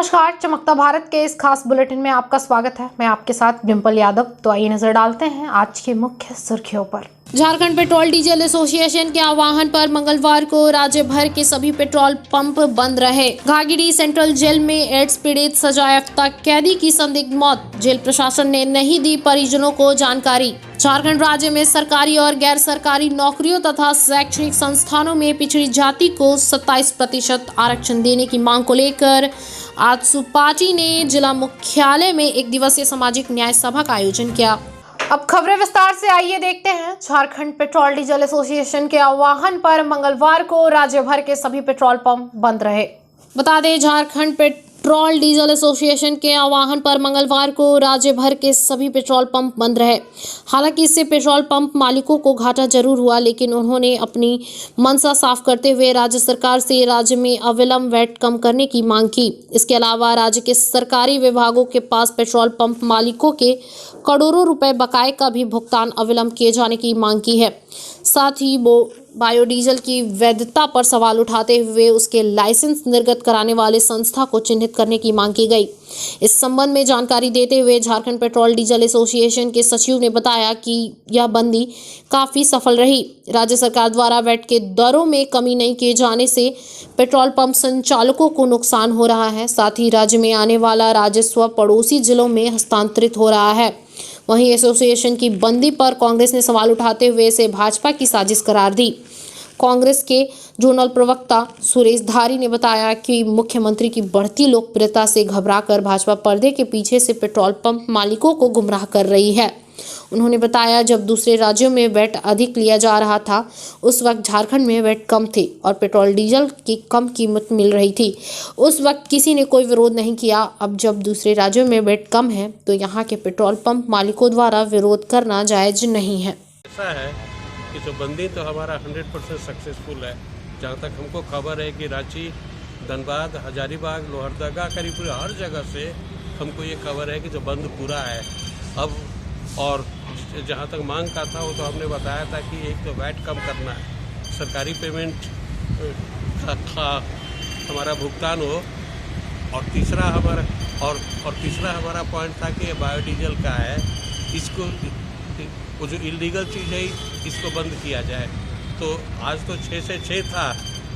नमस्कार, चमकता भारत के इस खास बुलेटिन में आपका स्वागत है। मैं आपके साथ डिम्पल यादव। तो आइए नजर डालते हैं आज की मुख्य सुर्खियों पर। झारखंड पेट्रोल डीजल एसोसिएशन के आह्वान पर मंगलवार को राज्य भर के सभी पेट्रोल पंप बंद रहे। घाघिरी सेंट्रल जेल में एड्स पीड़ित सजायाफ्ता कैदी की संदिग्ध मौत, जेल प्रशासन ने नहीं दी परिजनों को जानकारी। झारखंड राज्य में सरकारी और गैर सरकारी नौकरियों तथा शैक्षणिक संस्थानों में पिछड़ी जाति को 27% आरक्षण देने की मांग को लेकर आज सुपार्टी ने जिला मुख्यालय में एक दिवसीय सामाजिक न्याय सभा का आयोजन किया। अब खबरें विस्तार से, आइए देखते हैं। झारखंड पेट्रोल डीजल एसोसिएशन के आह्वान पर मंगलवार को राज्य भर के सभी पेट्रोल पंप बंद रहे। बता दें, झारखंड पेट्रोल डीजल एसोसिएशन के आह्वान पर मंगलवार को राज्य भर के सभी पेट्रोल पंप बंद रहे। हालांकि इससे पेट्रोल पंप मालिकों को घाटा जरूर हुआ, लेकिन उन्होंने अपनी मंशा साफ करते हुए राज्य सरकार से राज्य में अविलंब वैट कम करने की मांग की। इसके अलावा राज्य के सरकारी विभागों के पास पेट्रोल पंप मालिकों के करोड़ों रुपए बकाये का भी भुगतान अविलंब किए जाने की मांग की है। साथ ही वो बायोडीजल की वैधता पर सवाल उठाते हुए उसके लाइसेंस निर्गत कराने वाले संस्था को चिन्हित करने की मांग की गई। इस संबंध में जानकारी देते हुए झारखंड पेट्रोल डीजल एसोसिएशन के सचिव ने बताया कि यह बंदी काफी सफल रही। राज्य सरकार द्वारा वैट के दरों में कमी नहीं किए जाने से पेट्रोल पंप संचालकों को नुकसान हो रहा है। साथ ही राज्य में आने वाला राजस्व पड़ोसी जिलों में हस्तांतरित हो रहा है। वहीं एसोसिएशन की बंदी पर कांग्रेस ने सवाल उठाते हुए इसे भाजपा की साजिश करार दी। कांग्रेस के जोनल प्रवक्ता सुरेश धारी ने बताया कि मुख्यमंत्री की बढ़ती लोकप्रियता से घबराकर भाजपा पर्दे के पीछे से पेट्रोल पंप मालिकों को गुमराह कर रही है। उन्होंने बताया, जब दूसरे राज्यों में वैट अधिक लिया जा रहा था उस वक्त झारखंड में वैट कम थे और पेट्रोल डीजल की कम कीमत मिल रही थी। उस वक्त किसी ने कोई विरोध नहीं किया। अब जब दूसरे राज्यों में वैट कम है तो यहाँ के पेट्रोल पंप मालिकों द्वारा विरोध करना जायज नहीं है। ऐसा है कि जो बंदी तो हमारा 100% सक्सेसफुल है। जहाँ तक हमको खबर है कि रांची, धनबाद, हजारीबाग, लोहरदगा, करीब पूरी हर जगह से हमको ये खबर है कि जो बंद पूरा है। अब और जहाँ तक मांग का था वो तो हमने बताया था कि एक तो वैट कम करना है, सरकारी पेमेंट का हमारा भुगतान हो, और तीसरा हमारा पॉइंट था कि बायोडीजल का है, इसको वो जो इलीगल चीज़ है इसको बंद किया जाए। तो आज तो 6 से 6 था।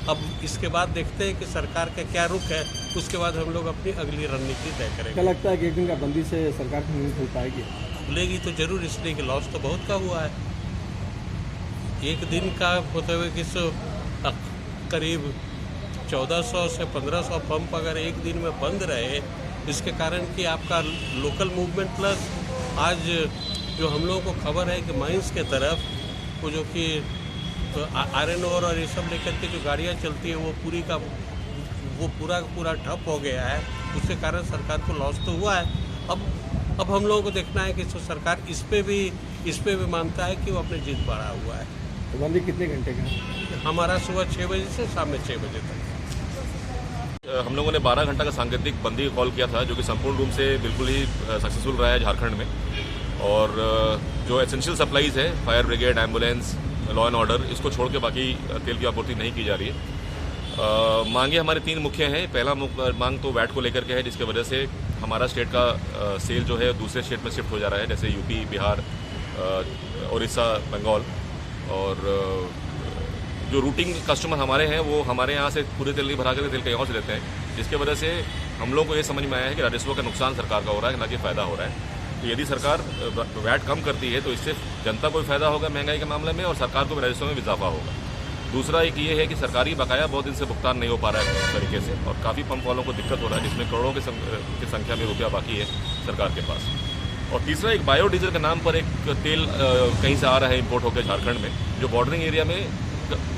अब इसके बाद देखते हैं कि सरकार का क्या रुख है, उसके बाद हम लोग अपनी अगली रणनीति तय करेंगे। क्या लगता है कि एक दिन का बंदी से सरकार की नहीं खुल पाएगी? खुलेगी तो जरूर, इसलिए कि लॉस तो बहुत का हुआ है। एक दिन का होते हुए कि करीब 1400 से 1500 पंप अगर एक दिन में बंद रहे, इसके कारण कि आपका लोकल मूवमेंट प्लस आज जो हम लोगों को खबर है कि माइंस के तरफ वो जो कि आयरन ओर और ये सब लेकर के जो गाड़ियाँ चलती है वो पूरा ठप हो गया है। उसके कारण सरकार को लॉस तो हुआ है। अब हम लोगों को देखना है कि सरकार इस पे भी मानता है कि वो अपने जिद बढ़ा हुआ है। तो बंदी कितने घंटे का है? हमारा सुबह 6 बजे से शाम में 6 बजे तक। हम लोगों ने 12 घंटा का सांकेतिक बंदी कॉल किया था, जो कि संपूर्ण रूप से बिल्कुल ही सक्सेसफुल रहा है झारखंड में। और जो एसेंशियल सप्लाईज है, fire brigade, ambulance, law and order, इसको छोड़ के बाकी तेल की आपूर्ति नहीं की जा रही है। मांगे हमारे 3 मुख्य हैं। पहला मांग तो वैट को लेकर के है, जिसके वजह से हमारा स्टेट का सेल जो है दूसरे स्टेट में शिफ्ट हो जा रहा है, जैसे यूपी, बिहार, उड़ीसा, बंगाल। और जो रूटिंग कस्टमर हमारे हैं वो हमारे यहाँ से पूरे तेल नहीं भरा कर तेल कहीं और से लेते हैं, जिसके वजह से हम लोग को ये समझ में आया है कि राजस्व का नुकसान सरकार का हो रहा है, ना कि फ़ायदा हो रहा है। तो यदि सरकार वैट कम करती है तो इससे जनता को भी फायदा होगा महंगाई के मामले में, और सरकार को भी राजस्व में इजाफा होगा। दूसरा एक ये है कि सरकारी बकाया बहुत दिन से भुगतान नहीं हो पा रहा है इस तरीके से, और काफ़ी पंप वालों को दिक्कत हो रहा है, जिसमें करोड़ों की संख्या में रुपया बाकी है सरकार के पास। और तीसरा, एक बायोडीजल के नाम पर एक तेल कहीं से आ रहा है इम्पोर्ट होकर झारखंड में, जो बॉर्डरिंग एरिया में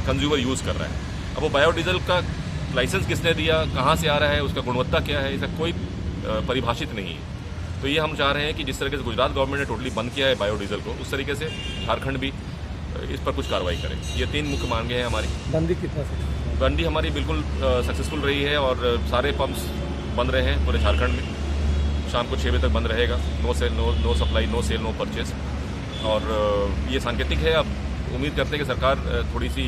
कंज्यूमर यूज़ कर रहा है। अब वो बायोडीजल का लाइसेंस किसने दिया, कहाँ से आ रहा है, उसका गुणवत्ता क्या है, इसका कोई परिभाषित नहीं है। तो ये हम चाह रहे हैं कि जिस तरीके से गुजरात गवर्नमेंट ने टोटली बंद किया है बायोडीजल को, उस तरीके से झारखंड भी इस पर कुछ कार्रवाई करें। ये 3 मुख्य मांगे हैं हमारी। बंदी कितना? बंदी हमारी बिल्कुल सक्सेसफुल रही है, और सारे पंप्स बंद रहे हैं पूरे झारखंड में। शाम को 6 बजे तक बंद रहेगा। No sale, no supply, no sale, no purchase. और ये सांकेतिक है। अब उम्मीद करते हैं कि सरकार थोड़ी सी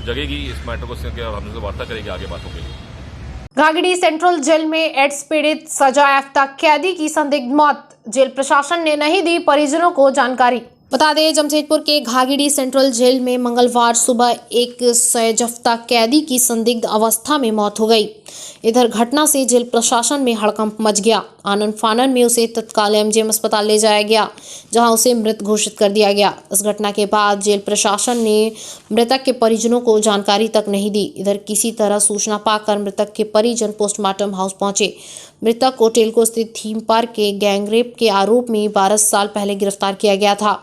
जगेगी इस मैटर को, और हमसे वार्ता करेगी आगे बातों के लिए। घाघड़ी सेंट्रल जेल में एड्स पीड़ित सजायाफ्ता कैदी की संदिग्ध मौत, जेल प्रशासन ने नहीं दी परिजनों को जानकारी। बता दें, जमशेदपुर के घाघड़ी सेंट्रल जेल में मंगलवार सुबह एक सजायाफ्ता कैदी की संदिग्ध अवस्था में मौत हो गई। इधर घटना से जेल प्रशासन में हड़कंप मच गया। आनन फानन में उसे तत्काल एमजीएम अस्पताल ले जाया गया, जहां उसे मृत घोषित कर दिया गया। इस घटना के बाद जेल प्रशासन ने मृतक के परिजनों को जानकारी तक नहीं दी। इधर किसी तरह सूचना पाकर मृतक के परिजन पोस्टमार्टम हाउस पहुंचे। मृतक को टेलको स्थित थीम पार्क के गैंगरेप के आरोप में 12 साल पहले गिरफ्तार किया गया था।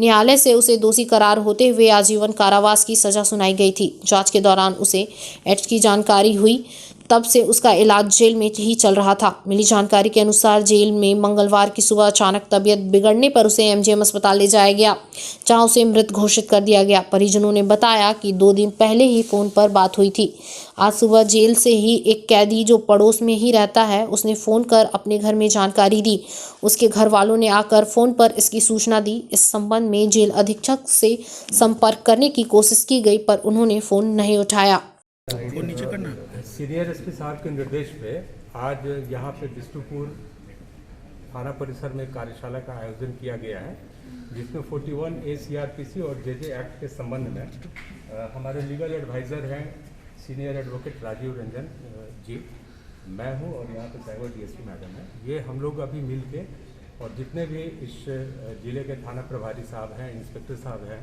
न्यायालय से उसे दोषी करार होते हुए आजीवन कारावास की सजा सुनाई गई थी। जांच के दौरान उसे एड्स की जानकारी हुई, तब से उसका इलाज जेल में ही चल रहा था। मिली जानकारी के अनुसार जेल में मंगलवार की सुबह अचानक तबीयत बिगड़ने पर उसे एमजीएम अस्पताल ले जाया गया, जहां उसे मृत घोषित कर दिया गया। परिजनों ने बताया कि 2 दिन पहले ही फोन पर बात हुई थी। आज सुबह जेल से ही एक कैदी जो पड़ोस में ही रहता है, उसने फोन कर अपने घर में जानकारी दी। उसके घर वालों ने आकर फोन पर इसकी सूचना दी। इस संबंध में जेल अधीक्षक से संपर्क करने की कोशिश की गई, पर उन्होंने फोन नहीं उठाया। सीनियर एसपी साहब के निर्देश पे आज यहाँ पे बिष्णुपुर थाना परिसर में कार्यशाला का आयोजन किया गया है, जिसमें 41A CRPC और JJ एक्ट के संबंध में हमारे लीगल एडवाइज़र हैं सीनियर एडवोकेट राजीव रंजन जी, मैं हूँ और यहाँ पे साइबर DSP मैडम है। ये हम लोग अभी मिल के और जितने भी इस ज़िले के थाना प्रभारी साहब हैं, इंस्पेक्टर साहब हैं,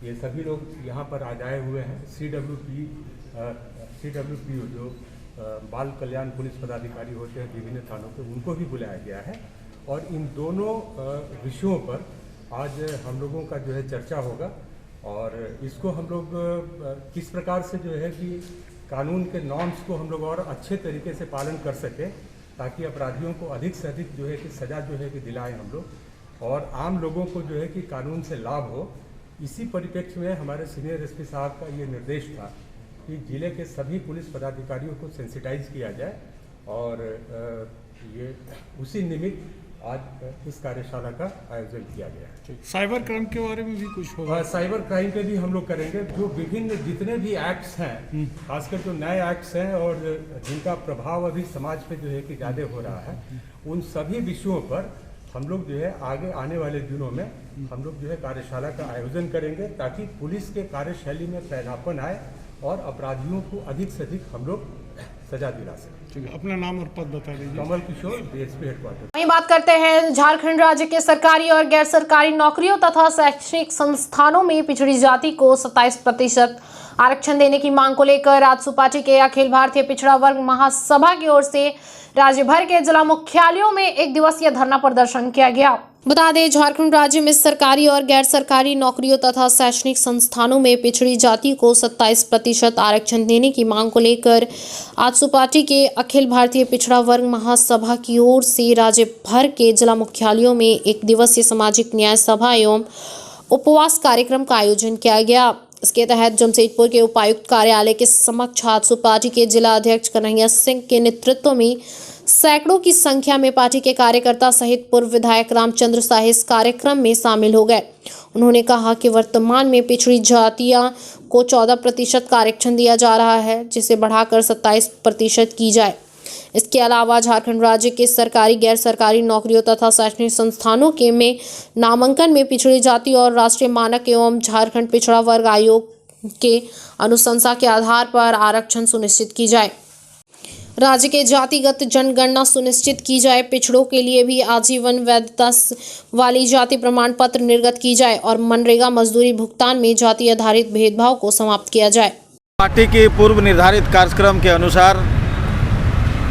ये सभी लोग यहाँ पर आज आए हुए हैं। CWPO जो बाल कल्याण पुलिस पदाधिकारी होते हैं विभिन्न थानों पे, उनको भी बुलाया गया है और इन दोनों विषयों पर आज हम लोगों का जो है चर्चा होगा और इसको हम लोग किस प्रकार से जो है कि कानून के नॉर्म्स को हम लोग और अच्छे तरीके से पालन कर सकें, ताकि अपराधियों को अधिक से अधिक जो है कि सज़ा जो है कि दिलाएं हम लोग और आम लोगों को जो है कि कानून से लाभ हो। इसी परिप्रेक्ष्य में हमारे सीनियर एसपी साहब का ये निर्देश था कि जिले के सभी पुलिस पदाधिकारियों को सेंसिटाइज किया जाए और ये उसी निमित्त आज इस कार्यशाला का आयोजन किया गया है। साइबर क्राइम के बारे में भी कुछ होगा? साइबर क्राइम पे भी हम लोग करेंगे। जो विभिन्न जितने भी एक्ट्स हैं, खासकर जो नए एक्ट्स हैं और जिनका प्रभाव अभी समाज पे जो है कि ज़्यादा हो रहा है, उन सभी विषयों पर हम लोग जो है आगे आने वाले दिनों में हम लोग जो है कार्यशाला का आयोजन करेंगे, ताकि पुलिस के कार्यशैली में पैनापन आए और अपराधियों को अधिक से अधिक हम लोग सजा दिला सकें। ठीक है, अपना नाम और पद बता दीजिए। Kamal Kishore, DSP headquarter. वहीं बात करते हैं झारखंड राज्य के सरकारी और गैर सरकारी नौकरियों तथा शैक्षणिक संस्थानों में पिछड़ी जाति को 27% आरक्षण देने की मांग को लेकर आज सुपार्टी के अखिल भारतीय पिछड़ा वर्ग महासभा की ओर से राज्य भर के जिला मुख्यालयों में 1 दिवसीय धरना प्रदर्शन किया गया। बता दें, झारखंड राज्य में सरकारी और गैर सरकारी नौकरियों तथा शैक्षणिक संस्थानों में पिछड़ी जाति को 27% आरक्षण देने की मांग को लेकर आज सुपार्टी के अखिल भारतीय पिछड़ा वर्ग महासभा की ओर से राज्य भर के जिला मुख्यालयों में 1 दिवसीय सामाजिक न्याय सभा एवं उपवास कार्यक्रम का आयोजन किया गया। इसके तहत जमशेदपुर के उपायुक्त कार्यालय के समक्ष आज सुपार्टी के जिला अध्यक्ष कन्हैया सिंह के नेतृत्व में सैकड़ों की संख्या में पार्टी के कार्यकर्ता सहित पूर्व विधायक रामचंद्र साहे इस कार्यक्रम में शामिल हो गए। उन्होंने कहा कि वर्तमान में पिछड़ी जातियां को 14% का आरक्षण दिया जा रहा है, जिसे बढ़ाकर 27% की जाए। इसके अलावा झारखंड राज्य के सरकारी गैर सरकारी नौकरियों तथा शैक्षणिक संस्थानों के में नामांकन में पिछड़ी जाति और राष्ट्रीय मानक एवं झारखंड पिछड़ा वर्ग आयोग के अनुशंसा के आधार पर आरक्षण सुनिश्चित की जाए। राज्य के जातिगत जनगणना सुनिश्चित की जाए। पिछड़ों के लिए भी आजीवन वैधता वाली जाति प्रमाण पत्र निर्गत की जाए और मनरेगा मजदूरी भुगतान में जाति आधारित भेदभाव को समाप्त किया जाए। पार्टी के पूर्व निर्धारित कार्यक्रम के अनुसार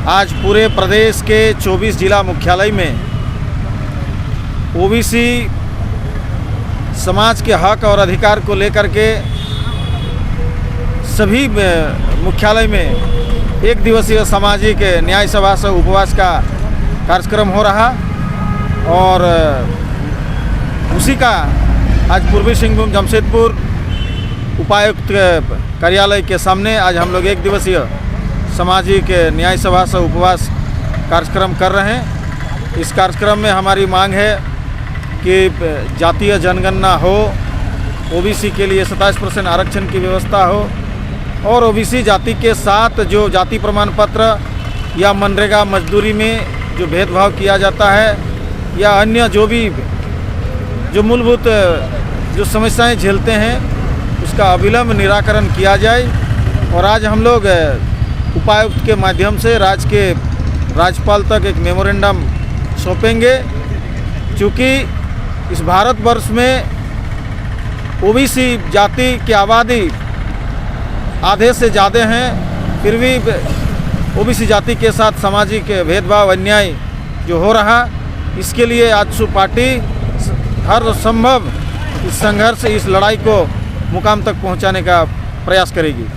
आज पूरे प्रदेश के 24 जिला मुख्यालय में ओबीसी समाज के हक और अधिकार को लेकर के सभी मुख्यालय में 1 दिवसीय सामाजिक न्याय सभा से उपवास का कार्यक्रम हो रहा और उसी का आज पूर्वी सिंहभूम जमशेदपुर उपायुक्त कार्यालय के सामने आज हम लोग 1 दिवसीय सामाजिक न्याय सभा से उपवास कार्यक्रम कर रहे हैं। इस कार्यक्रम में हमारी मांग है कि जातीय जनगणना हो, ओबीसी के लिए 27% आरक्षण की व्यवस्था हो और ओबीसी जाति के साथ जो जाति प्रमाण पत्र या मनरेगा मजदूरी में जो भेदभाव किया जाता है या अन्य जो मूलभूत जो समस्याएं झेलते हैं उसका अविलंब निराकरण किया जाए। और आज हम लोग उपायुक्त के माध्यम से राज्य के राज्यपाल तक एक मेमोरेंडम सौंपेंगे। चूँकि इस भारतवर्ष में ओबीसी जाति की आबादी आधे से ज़्यादा हैं, फिर भी ओबीसी जाति के साथ सामाजिक भेदभाव अन्याय जो हो रहा, इसके लिए आजसू पार्टी हर संभव इस संघर्ष इस लड़ाई को मुकाम तक पहुंचाने का प्रयास करेगी।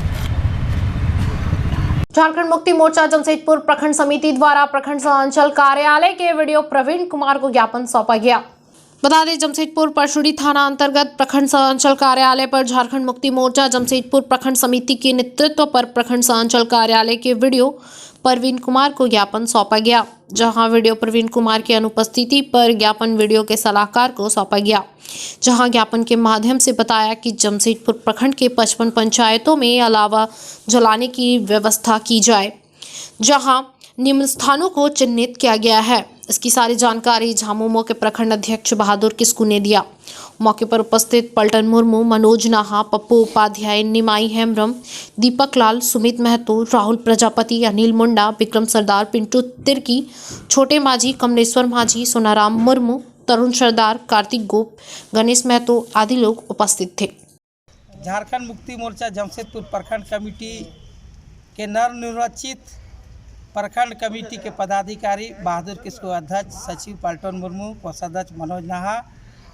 झारखंड मुक्ति मोर्चा जमशेदपुर प्रखंड समिति द्वारा प्रखंड अंचल कार्यालय के वीडियो प्रवीण कुमार को ज्ञापन सौंपा गया। बता दें, जमशेदपुर परशुड़ी थाना अंतर्गत प्रखंड अंचल कार्यालय पर झारखंड मुक्ति मोर्चा जमशेदपुर प्रखंड समिति के नेतृत्व पर प्रखंड अंचल कार्यालय के वीडियो प्रवीण कुमार को ज्ञापन सौंपा गया, जहां वीडियो प्रवीण कुमार की अनुपस्थिति पर ज्ञापन वीडियो के सलाहकार को सौंपा गया, जहां ज्ञापन के माध्यम से बताया कि जमशेदपुर प्रखंड के 55 पंचायतों में अलावा जलाने की व्यवस्था की जाए, जहां निम्न स्थानों को चिन्हित किया गया है। इसकी सारी जानकारी झामुमो के प्रखंड अध्यक्ष बहादुर किस्कू ने दिया। मौके पर उपस्थित पलटन मुर्मू, मनोज नाहा, पप्पू उपाध्याय, निमाई हेम्ब्रम, दीपक लाल, सुमित महतो, राहुल प्रजापति, अनिल मुंडा, विक्रम सरदार, पिंटू तिर्की, छोटे माझी, कमलेश्वर माझी, सोनाराम मुर्मू, तरुण सरदार, कार्तिक गोप, गणेश महतो आदि लोग उपस्थित थे। झारखंड मुक्ति मोर्चा जमशेदपुर प्रखंड कमेटी के नवनिर्वाचित प्रखंड कमेटी के पदाधिकारी बहादुर किस्कू अध्यक्ष, सचिव पलटन मुर्मू, कोषाध्यक्ष मनोज नाहा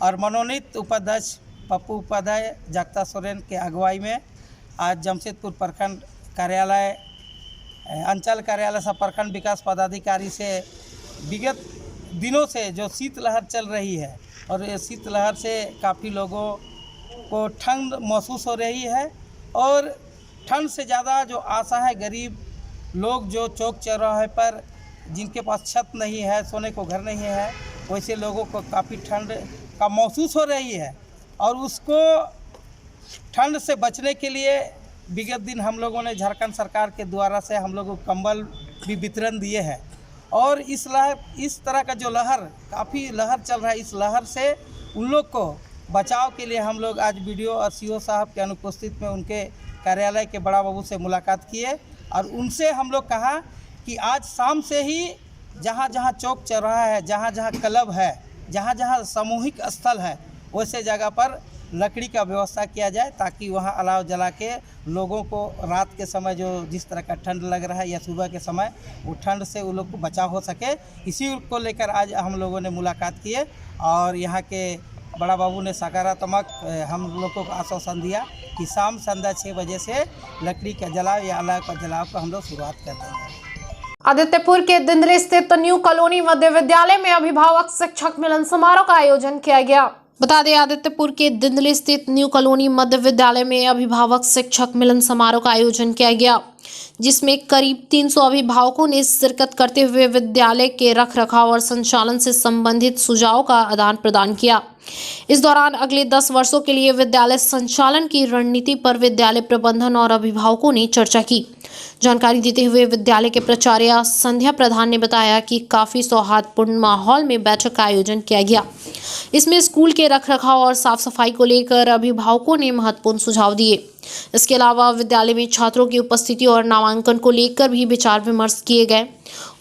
और मनोनीत उपाध्यक्ष पप्पू उपाध्याय, जगता सोरेन के अगुवाई में आज जमशेदपुर प्रखंड कार्यालय अंचल कार्यालय से प्रखंड विकास पदाधिकारी से विगत दिनों से जो शीतलहर चल रही है और ये शीतलहर से काफ़ी लोगों को ठंड महसूस हो रही है और ठंड से ज़्यादा जो आशा है गरीब लोग जो चौक चौराहे पर जिनके पास छत नहीं है, सोने को घर नहीं है, वैसे लोगों को काफ़ी ठंड का महसूस हो रही है और उसको ठंड से बचने के लिए विगत दिन हम लोगों ने झारखंड सरकार के द्वारा से हम लोगों को कंबल भी वितरण दिए हैं और इस तरह का जो काफ़ी लहर चल रहा है, इस लहर से उन लोग को बचाव के लिए हम लोग आज वीडियो और सीओ साहब के अनुपस्थित में उनके कार्यालय के बड़ा बाबू से मुलाकात किए और उनसे हम लोग कहा कि आज शाम से ही जहाँ जहाँ चौक चौराहा है, जहाँ जहाँ क्लब है, जहाँ जहाँ सामूहिक स्थल है, वैसे जगह पर लकड़ी का व्यवस्था किया जाए ताकि वहाँ अलाव जला के लोगों को रात के समय जो जिस तरह का ठंड लग रहा है या सुबह के समय वो ठंड से उन लोग को बचाव हो सके। इसी को लेकर आज हम लोगों ने मुलाकात किए और यहाँ के बड़ा बाबू ने सकारात्मक हम लोग को आश्वासन दिया कि शाम संध्या 6 बजे से लकड़ी का जलाव या अलाव का जलाव को हम लोग शुरुआत कर देंगे। आदित्यपुर के दिंदरी स्थित न्यू कॉलोनी मध्य विद्यालय में अभिभावक शिक्षक मिलन समारोह का आयोजन किया गया। बता दें, आदित्यपुर के दिंदली स्थित न्यू कॉलोनी मध्य विद्यालय में अभिभावक शिक्षक मिलन समारोह का आयोजन किया गया, जिसमें करीब 300 अभिभावकों ने शिरकत करते हुए विद्यालय के रखरखाव और संचालन से संबंधित सुझावों का आदान प्रदान किया। इस दौरान अगले 10 वर्षों के लिए विद्यालय संचालन की रणनीति पर विद्यालय प्रबंधन और अभिभावकों ने चर्चा की। जानकारी देते हुए विद्यालय के प्राचार्य संध्या प्रधान ने बताया कि काफी सौहार्दपूर्ण माहौल में बैठक का आयोजन किया गया। इसमें स्कूल के रखरखाव और साफ सफाई को लेकर अभिभावकों ने महत्वपूर्ण सुझाव दिए। इसके अलावा विद्यालय में छात्रों की उपस्थिति और नामांकन को लेकर भी विचार विमर्श किए गए।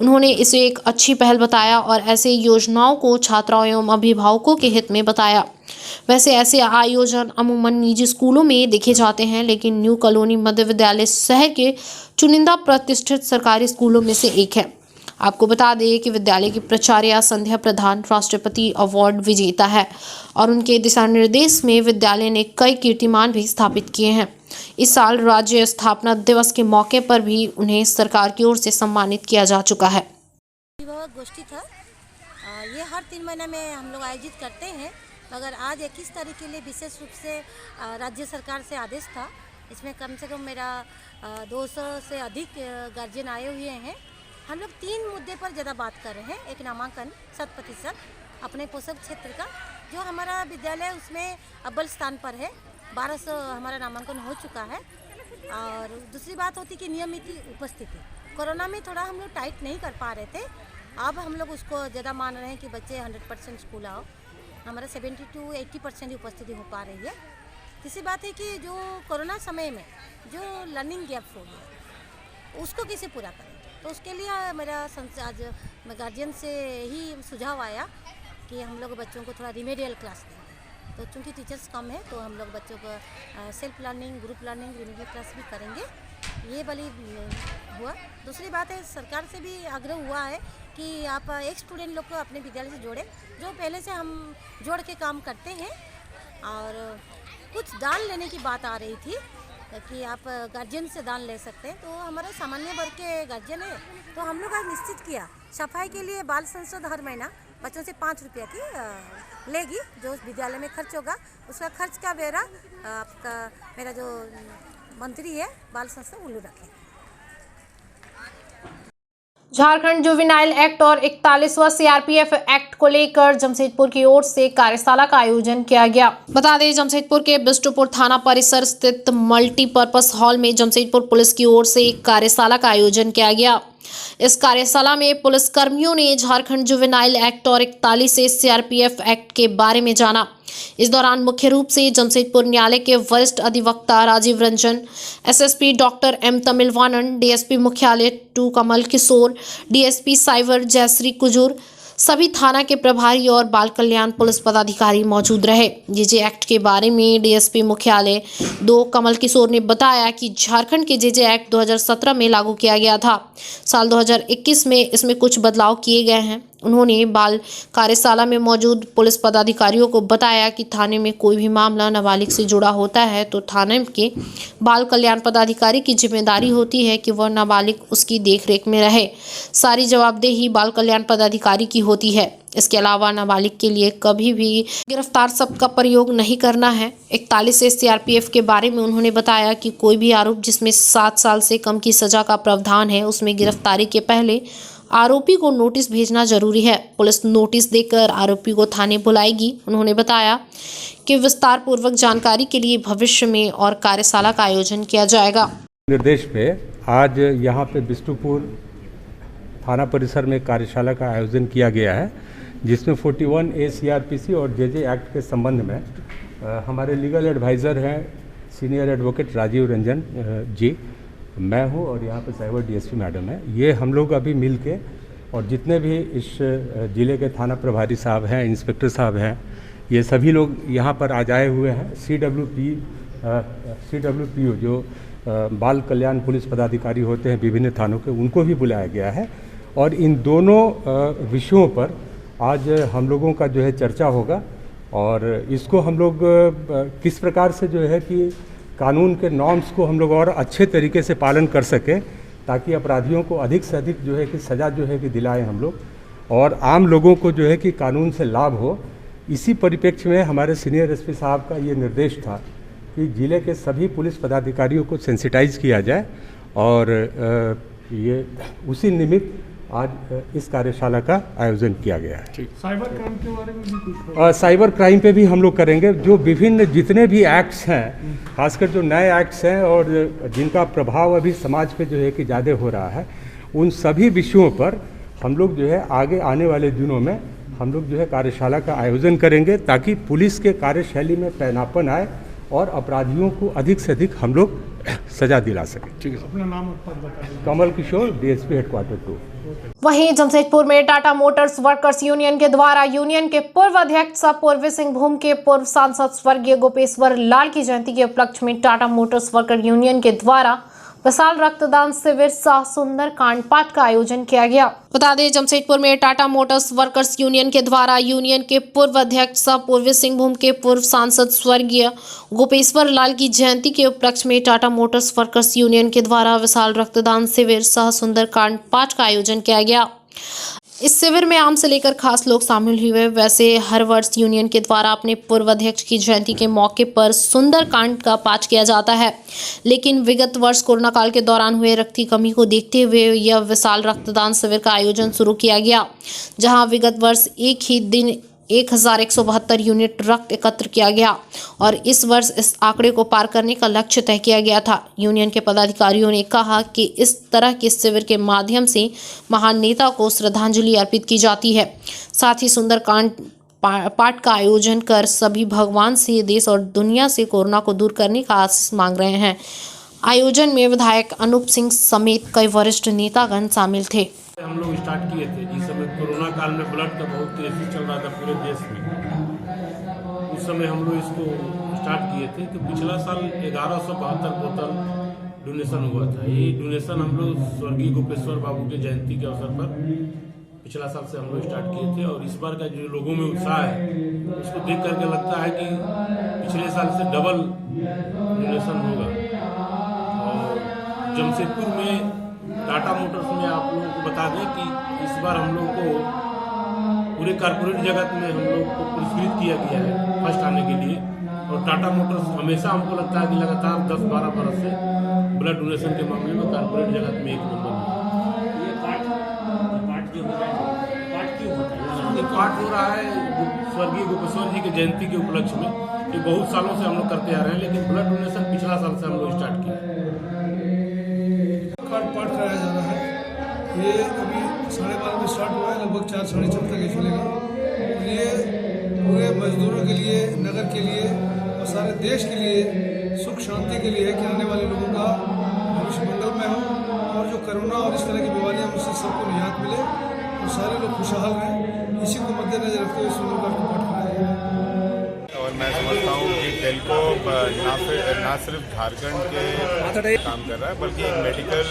उन्होंने इसे एक अच्छी पहल बताया और ऐसे योजनाओं को छात्राओं एवं अभिभावकों के हित में बताया। वैसे ऐसे आयोजन अमूमन निजी स्कूलों में देखे जाते हैं, लेकिन न्यू कॉलोनी मध्य विद्यालय शहर के चुनिंदा प्रतिष्ठित सरकारी स्कूलों में से एक है। आपको बता दें कि विद्यालय की प्राचार्य संध्या प्रधान राष्ट्रपति अवार्ड विजेता है और उनके दिशा निर्देश में विद्यालय ने कई कीर्तिमान भी स्थापित किए हैं। इस साल राज्य स्थापना दिवस के मौके पर भी उन्हें सरकार की ओर से सम्मानित किया जा चुका है। अभिभावक गोष्ठी था, ये हर 3 महीने में हम लोग आयोजित करते हैं, मगर आज 21 तारीख के लिए विशेष रूप से राज्य सरकार से आदेश था। इसमें कम से कम मेरा 200 से अधिक गार्जियन आए हुए हैं। हम लोग 3 मुद्दे पर ज़्यादा बात कर रहे हैं। एक नामांकन 100% अपने पोषक क्षेत्र का, जो हमारा विद्यालय उसमें अव्वल स्थान पर है, 1200 हमारा नामांकन हो चुका है। और दूसरी बात होती कि नियमित उपस्थिति, कोरोना में थोड़ा हम लोग टाइट नहीं कर पा रहे थे। अब हम लोग उसको ज़्यादा मान रहे हैं कि बच्चे 100% स्कूल आओ। हमारा 70 to 80% ही उपस्थिति हो पा रही है। तीसरी बात है कि जो कोरोना समय में जो लर्निंग गैप हो गया उसको कैसे पूरा करें, तो उसके लिए मेरा आज गार्जियन से ही सुझाव आया कि हम लोग बच्चों को थोड़ा रिमेडियल क्लास देंगे। तो चूँकि टीचर्स कम है तो हम लोग बच्चों को self learning, group learning, remedial class भी करेंगे। ये वाली हुआ। दूसरी बात है, सरकार से भी आग्रह हुआ है कि आप एक स्टूडेंट लोग को अपने विद्यालय से जोड़ें, जो पहले से हम जोड़ के काम करते हैं। और कुछ दान लेने की बात आ रही थी कि आप गार्जियन से दान ले सकते हैं, तो हमारे सामान्य वर्ग के गार्जियन है तो हम लोग आज निश्चित किया सफाई के लिए बाल संसद हर महीना बच्चों से 5 रुपया की लेगी। जो विद्यालय में खर्च होगा उसका खर्च का ब्यौरा आपका मेरा जो मंत्री है बाल संसद उल्लू रखें। झारखंड जुवेनाइल एक्ट और 41वां सीआरपीएफ एक्ट को लेकर जमशेदपुर की ओर से कार्यशाला का आयोजन किया गया। बता दें, जमशेदपुर के बिष्टुपुर थाना परिसर स्थित मल्टीपर्पस हॉल में जमशेदपुर पुलिस की ओर से एक कार्यशाला का आयोजन किया गया। इस कार्यशाला में पुलिस कर्मियों ने झारखंड जुवेनाइल एक्ट और 41 सीआरपीएफ एक्ट के बारे में जाना। इस दौरान मुख्य रूप से जमशेदपुर न्यायालय के वरिष्ठ अधिवक्ता Rajiv Ranjan, SSP doctor M Tamilvanan, DSP मुख्यालय 2 कमल किशोर, डीएसपी साइबर जयश्री कुजूर, सभी थाना के प्रभारी और बाल कल्याण पुलिस पदाधिकारी मौजूद रहे। जेजे एक्ट के बारे में डीएसपी मुख्यालय 2 कमल किशोर ने बताया कि झारखंड के जेजे एक्ट 2017 में लागू किया गया था। साल 2021 में इसमें कुछ बदलाव किए गए हैं। उन्होंने बाल कार्यशाला में मौजूद पुलिस पदाधिकारियों को बताया कि थाने में कोई भी मामला नाबालिग से जुड़ा होता है तो थाने के बाल कल्याण पदाधिकारी की जिम्मेदारी होती है कि वह नाबालिग उसकी देखरेख में रहे। सारी जवाबदेही बाल कल्याण पदाधिकारी की होती है। इसके अलावा नाबालिग के लिए कभी भी गिरफ्तार शब्द का प्रयोग नहीं करना है। 41 सीआरपीएफ के बारे में उन्होंने बताया कि कोई भी आरोप जिसमें 7 साल से कम की सजा का प्रावधान है उसमें गिरफ्तारी के पहले आरोपी को नोटिस भेजना जरूरी है। पुलिस नोटिस देकर आरोपी को थाने बुलाएगी। उन्होंने बताया कि विस्तार पूर्वक जानकारी के लिए भविष्य में और कार्यशाला का आयोजन किया जाएगा। निर्देश पे आज यहाँ पे बिष्टुपुर थाना परिसर में कार्यशाला का आयोजन किया गया है, जिसमें 41A सीआरपीसी और जेजे एक्ट के संबंध में हमारे लीगल एडवाइज़र हैं सीनियर एडवोकेट राजीव रंजन जी, मैं हूँ और यहाँ पे साइबर डीएसपी मैडम है। ये हम लोग अभी मिल के और जितने भी इस ज़िले के थाना प्रभारी साहब हैं, इंस्पेक्टर साहब हैं, ये सभी लोग यहाँ पर आज आए हुए हैं। CWPO जो बाल कल्याण पुलिस पदाधिकारी होते हैं विभिन्न थानों के, उनको भी बुलाया गया है और इन दोनों विषयों पर आज हम लोगों का जो है चर्चा होगा और इसको हम लोग किस प्रकार से जो है कि कानून के नॉर्म्स को हम लोग और अच्छे तरीके से पालन कर सकें, ताकि अपराधियों को अधिक से अधिक जो है कि सज़ा जो है कि दिलाएं हम लोग और आम लोगों को जो है कि कानून से लाभ हो। इसी परिप्रेक्ष्य में हमारे सीनियर एसपी साहब का ये निर्देश था कि ज़िले के सभी पुलिस पदाधिकारियों को सेंसिटाइज किया जाए और ये उसी निमित्त आज इस कार्यशाला का आयोजन किया गया है। साइबर क्राइम के बारे में भी कुछ होगा? साइबर क्राइम पे भी हम लोग करेंगे। जो विभिन्न जितने भी एक्ट्स हैं, खासकर जो नए एक्ट्स हैं और जिनका प्रभाव अभी समाज पे जो है कि ज़्यादा हो रहा है, उन सभी विषयों पर हम लोग जो है आगे आने वाले दिनों में हम लोग जो है कार्यशाला का आयोजन करेंगे, ताकि पुलिस के कार्यशैली में पैनापन आए और अपराधियों को अधिक से अधिक हम लोग सजा दिला सकें। ठीक है, अपना नाम और पद बता दीजिए। कमल किशोर, डीएसपी हेडक्वार्टर 2। वहीं जमशेदपुर में टाटा मोटर्स वर्कर्स यूनियन के द्वारा यूनियन के पूर्व अध्यक्ष सह पूर्वी सिंहभूम के पूर्व सांसद स्वर्गीय गोपेश्वर लाल की जयंती के उपलक्ष्य में टाटा मोटर्स वर्कर यूनियन के द्वारा विशाल रक्तदान शिविर सह सुंदर कांड पाठ का आयोजन किया गया। बता दें, जमशेदपुर में टाटा मोटर्स वर्कर्स यूनियन के द्वारा यूनियन के पूर्व अध्यक्ष सह पूर्वी सिंहभूम के पूर्व सांसद स्वर्गीय गोपेश्वर लाल की जयंती के उपलक्ष्य में टाटा मोटर्स वर्कर्स यूनियन के द्वारा विशाल रक्तदान शिविर सह सुंदर कांड पाठ का आयोजन किया गया। इस शिविर में आम से लेकर खास लोग शामिल हुए। वैसे हर वर्ष यूनियन के द्वारा अपने पूर्व अध्यक्ष की जयंती के मौके पर सुंदर कांड का पाठ किया जाता है, लेकिन विगत वर्ष कोरोना काल के दौरान हुए रक्त की कमी को देखते हुए यह विशाल रक्तदान शिविर का आयोजन शुरू किया गया, जहां विगत वर्ष एक ही दिन 1172 यूनिट रक्त एकत्र किया गया और इस वर्ष इस आंकड़े को पार करने का लक्ष्य तय किया गया था। यूनियन के पदाधिकारियों ने कहा कि इस तरह के शिविर के माध्यम से महान नेता को श्रद्धांजलि अर्पित की जाती है। साथ ही सुंदरकांड पाठ का आयोजन कर सभी भगवान से देश और दुनिया से कोरोना को दूर करने का आशीष मांग रहे हैं। आयोजन में विधायक अनूप सिंह समेत कई वरिष्ठ नेतागण शामिल थे। हम लोग स्टार्ट किए थे जिस समय कोरोना काल में ब्लड का बहुत तेजी चल रहा था पूरे देश में। उस समय हम लोग इसको स्टार्ट किए थे कि पिछला साल 1172 बोतल डोनेशन हुआ था। ये डोनेशन हम लोग स्वर्गीय गोपेश्वर बाबू के जयंती के अवसर पर पिछला साल से हम लोग स्टार्ट किए थे और इस बार का जो लोगों में उत्साह है उसको देख करके लगता है कि पिछले साल से डबल डोनेशन होगा। और जमशेदपुर में टाटा मोटर्स में आप लोगों को बता दें कि इस बार हम लोग को पूरे कारपोरेट जगत में हम लोग को पुरस्कृत किया गया है फर्स्ट आने के लिए। और टाटा मोटर्स हमेशा हमको लगता है कि लगातार 10-12 बरस से ब्लड डोनेशन के मामले में कारपोरेट जगत में एक नंबर है। ये पाठ हो रहा है स्वर्गीय गोपेश्वर जी के जयंती के उपलक्ष्य में। ये बहुत सालों से हम लोग करते आ रहे हैं, लेकिन ब्लड डोनेशन पिछला साल से हम लोग स्टार्ट किए। पाठ कराया जा रहा है। ये अभी 12:30 में स्टार्ट हुआ है, लगभग 4-4:30 तक ये चलेगा। और ये पूरे मजदूरों के लिए, नगर के लिए और सारे देश के लिए सुख शांति के लिए है कि आने वाले लोगों का भविष्य मंगलमय हो और जो कोरोना और इस तरह की बीमारियां उससे सबको निजात मिले और सारे लोग खुशहाल रहें। इसी को मद्देनजर रखते हुए सुंदरकांड का पाठ कराया जाएगा। और मैं समझता हूँ कि टेल्को ना सिर्फ झारखंड के काम कर रहा है बल्कि एक मेडिकल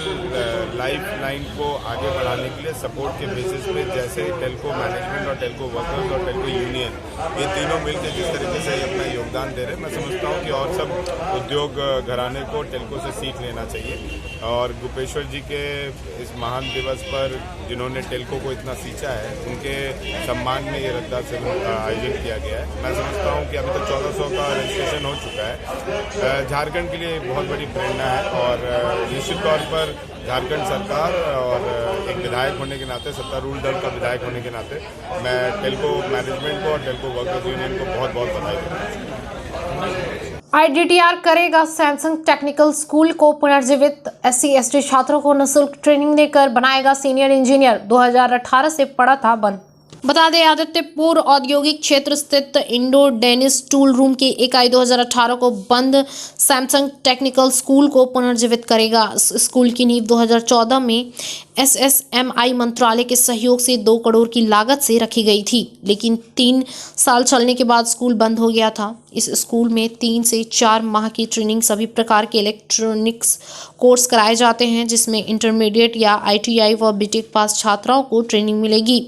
लाइफ लाइन को आगे बढ़ाने के लिए सपोर्ट के बेसिस पे जैसे टेल्को मैनेजमेंट और टेल्को वर्कर्स और टेल्को यूनियन ये तीनों मिलकर जिस तरीके से अपना योगदान दे रहे हैं, मैं समझता हूँ कि और सब उद्योग घराने को टेल्को से सीख लेना चाहिए। और गोपेश्वर जी के इस महान दिवस पर जिन्होंने टेल्को को इतना सींचा है उनके सम्मान में ये रक्तदान शिविर आयोजित किया गया है। मैं समझता हूँ कि अभी तक 1400 का रजिस्ट्रेशन हो चुका है। झारखंड के लिए बहुत बड़ी प्रेरणा है और निश्चित तौर पर झारखंड सरकार और एक विधायक होने के नाते, सत्तारूढ़ दल का विधायक होने के नाते मैं टेल्को मैनेजमेंट को और टेल्को वर्कर्स यूनियन को बहुत बहुत बधाई देता हूँ। IDTR करेगा सैमसंग टेक्निकल स्कूल को पुनर्जीवित। SC/ST छात्रों को निःशुल्क ट्रेनिंग देकर बनाएगा सीनियर इंजीनियर। 2018 से पड़ा था बंद। बता दें, आदित्यपुर औद्योगिक क्षेत्र स्थित इंडो डेनिस टूल रूम की इकाई 2018 को बंद सैमसंग टेक्निकल स्कूल को पुनर्जीवित करेगा। स्कूल की नींव 2014 में SSMI मंत्रालय के सहयोग से 2 करोड़ की लागत से रखी गई थी, लेकिन 3 साल चलने के बाद स्कूल बंद हो गया था। इस स्कूल में 3 से 4 माह की ट्रेनिंग सभी प्रकार के इलेक्ट्रॉनिक्स कोर्स कराए जाते हैं, जिसमें इंटरमीडिएट या ITI व BTech पास छात्राओं को ट्रेनिंग मिलेगी।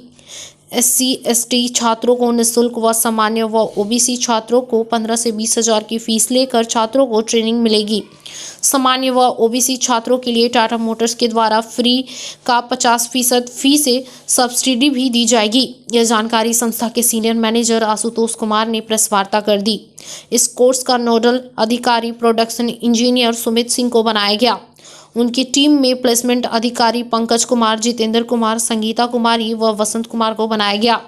SC/ST छात्रों को निःशुल्क व सामान्य व OBC छात्रों को 15 से 20 हज़ार की फीस लेकर छात्रों को ट्रेनिंग मिलेगी। सामान्य व OBC छात्रों के लिए टाटा मोटर्स के द्वारा फ्री का 50% फी से सब्सिडी भी दी जाएगी। यह जानकारी संस्था के सीनियर मैनेजर आशुतोष कुमार ने प्रेस वार्ता कर दी। इस कोर्स का नोडल अधिकारी प्रोडक्शन इंजीनियर सुमित सिंह को बनाया गया। उनकी टीम में प्लेसमेंट अधिकारी पंकज कुमार, जितेंद्र कुमार, संगीता कुमारी व वसंत कुमार को बनाया गया।